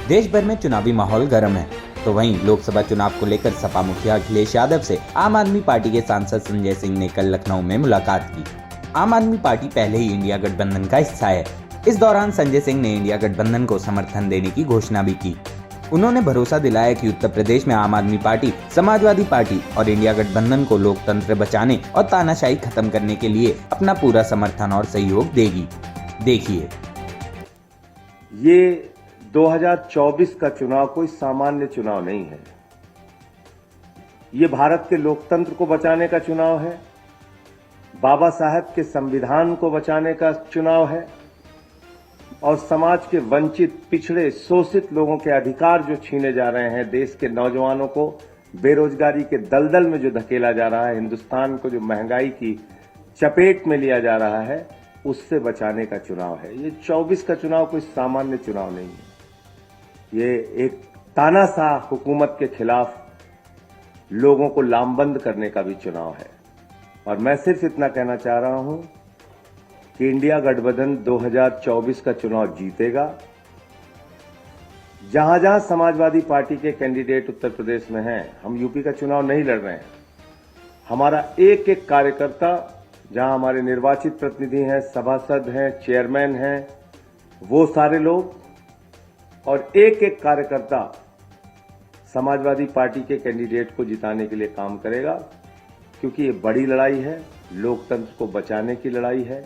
देश भर में चुनावी माहौल गर्म है, तो वहीं लोकसभा चुनाव को लेकर सपा मुखिया अखिलेश यादव से आम आदमी पार्टी के सांसद संजय सिंह ने कल लखनऊ में मुलाकात की। आम आदमी पार्टी पहले ही इंडिया गठबंधन का हिस्सा है। इस दौरान संजय सिंह ने इंडिया गठबंधन को समर्थन देने की घोषणा भी की। उन्होंने भरोसा दिलाया कि उत्तर प्रदेश में आम आदमी पार्टी, समाजवादी पार्टी और इंडिया गठबंधन को लोकतंत्र बचाने और तानाशाही खत्म करने के लिए अपना पूरा समर्थन और सहयोग देगी। देखिए, ये 2024 का चुनाव कोई सामान्य चुनाव नहीं है। ये भारत के लोकतंत्र को बचाने का चुनाव है, बाबा साहब के संविधान को बचाने का चुनाव है और समाज के वंचित, पिछड़े, शोषित लोगों के अधिकार जो छीने जा रहे हैं, देश के नौजवानों को बेरोजगारी के दलदल में जो धकेला जा रहा है, हिंदुस्तान को जो महंगाई की चपेट में लिया जा रहा है, उससे बचाने का चुनाव है। ये 24 का चुनाव कोई सामान्य चुनाव नहीं है। ये एक तानाशाह हुकूमत के खिलाफ लोगों को लामबंद करने का भी चुनाव है। और मैं सिर्फ इतना कहना चाह रहा हूं कि इंडिया गठबंधन 2024 का चुनाव जीतेगा। जहां जहां समाजवादी पार्टी के कैंडिडेट उत्तर प्रदेश में हैं, हम यूपी का चुनाव नहीं लड़ रहे हैं। हमारा एक एक कार्यकर्ता, जहां हमारे निर्वाचित प्रतिनिधि हैं, सभासद हैं, चेयरमैन हैं, वो सारे लोग और एक एक कार्यकर्ता समाजवादी पार्टी के कैंडिडेट को जिताने के लिए काम करेगा, क्योंकि ये बड़ी लड़ाई है, लोकतंत्र को बचाने की लड़ाई है,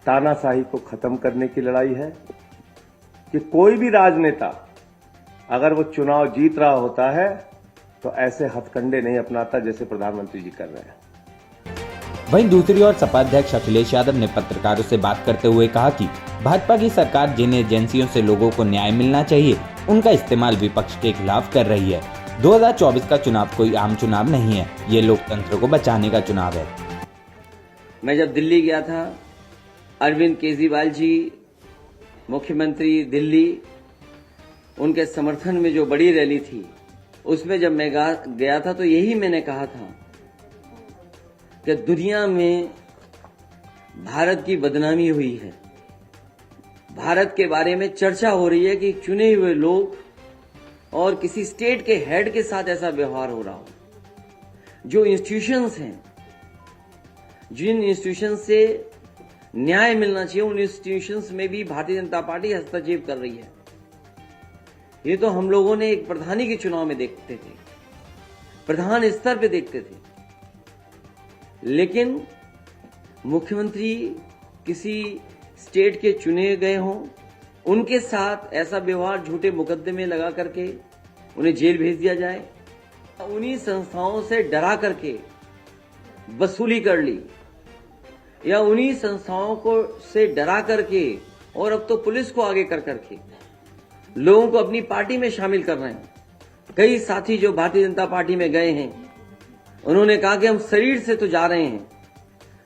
तानाशाही को खत्म करने की लड़ाई है। कि कोई भी राजनेता अगर वो चुनाव जीत रहा होता है तो ऐसे हथकंडे नहीं अपनाता जैसे प्रधानमंत्री जी कर रहे हैं। वहीं दूसरी ओर सपा अध्यक्ष अखिलेश यादव ने पत्रकारों से बात करते हुए कहा कि भाजपा की सरकार जिन एजेंसियों से लोगों को न्याय मिलना चाहिए, उनका इस्तेमाल विपक्ष के खिलाफ कर रही है। 2024 का चुनाव कोई आम चुनाव नहीं है, ये लोकतंत्र को बचाने का चुनाव है। मैं जब दिल्ली गया था, अरविंद केजरीवाल जी मुख्यमंत्री दिल्ली, उनके समर्थन में जो बड़ी रैली थी, उसमें जब मैं गया था तो यही मैंने कहा था कि दुनिया में भारत की बदनामी हुई है। भारत के बारे में चर्चा हो रही है कि चुने हुए लोग और किसी स्टेट के हेड के साथ ऐसा व्यवहार हो रहा हो। जो इंस्टीट्यूशंस हैं, जिन इंस्टीट्यूशंस से न्याय मिलना चाहिए, उन इंस्टीट्यूशंस में भी भारतीय जनता पार्टी हस्तक्षेप कर रही है। ये तो हम लोगों ने एक प्रधानी के चुनाव में देखते थे, प्रधान स्तर पे देखते थे, लेकिन मुख्यमंत्री किसी स्टेट के चुने गए हों, उनके साथ ऐसा व्यवहार, झूठे मुकदमे लगा करके उन्हें जेल भेज दिया जाए, उन्हीं संस्थाओं से डरा करके वसूली कर ली, या उन्हीं संस्थाओं को से डरा करके और अब तो पुलिस को आगे कर करके लोगों को अपनी पार्टी में शामिल कर रहे हैं। कई साथी जो भारतीय जनता पार्टी में गए हैं, उन्होंने कहा कि हम शरीर से तो जा रहे हैं,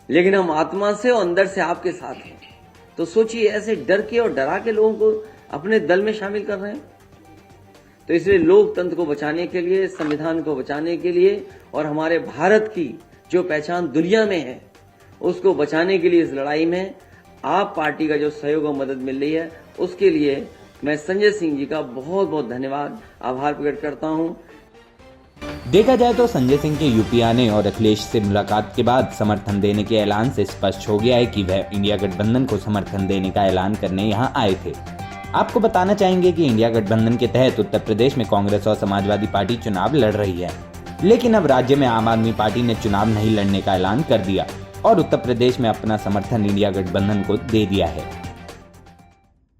लेकिन हम आत्मा से और अंदर से आपके साथ हैं। तो सोचिए, ऐसे डर के और डरा के लोगों को अपने दल में शामिल कर रहे हैं। तो इसलिए लोकतंत्र को बचाने के लिए, संविधान को बचाने के लिए और हमारे भारत की जो पहचान दुनिया में है, उसको बचाने के लिए इस लड़ाई में आप पार्टी का जो सहयोग और मदद मिल रही है, उसके लिए मैं संजय सिंह जी का बहुत बहुत धन्यवाद, आभार प्रकट करता हूं। देखा जाए तो संजय सिंह के यूपी आने और अखिलेश से मुलाकात के बाद समर्थन देने के ऐलान से स्पष्ट हो गया है कि वह इंडिया गठबंधन को समर्थन देने का ऐलान करने यहां आए थे। आपको बताना चाहेंगे कि इंडिया गठबंधन के तहत उत्तर प्रदेश में कांग्रेस और समाजवादी पार्टी चुनाव लड़ रही है, लेकिन अब राज्य में आम आदमी पार्टी ने चुनाव नहीं लड़ने का ऐलान कर दिया और उत्तर प्रदेश में अपना समर्थन इंडिया गठबंधन को दे दिया है।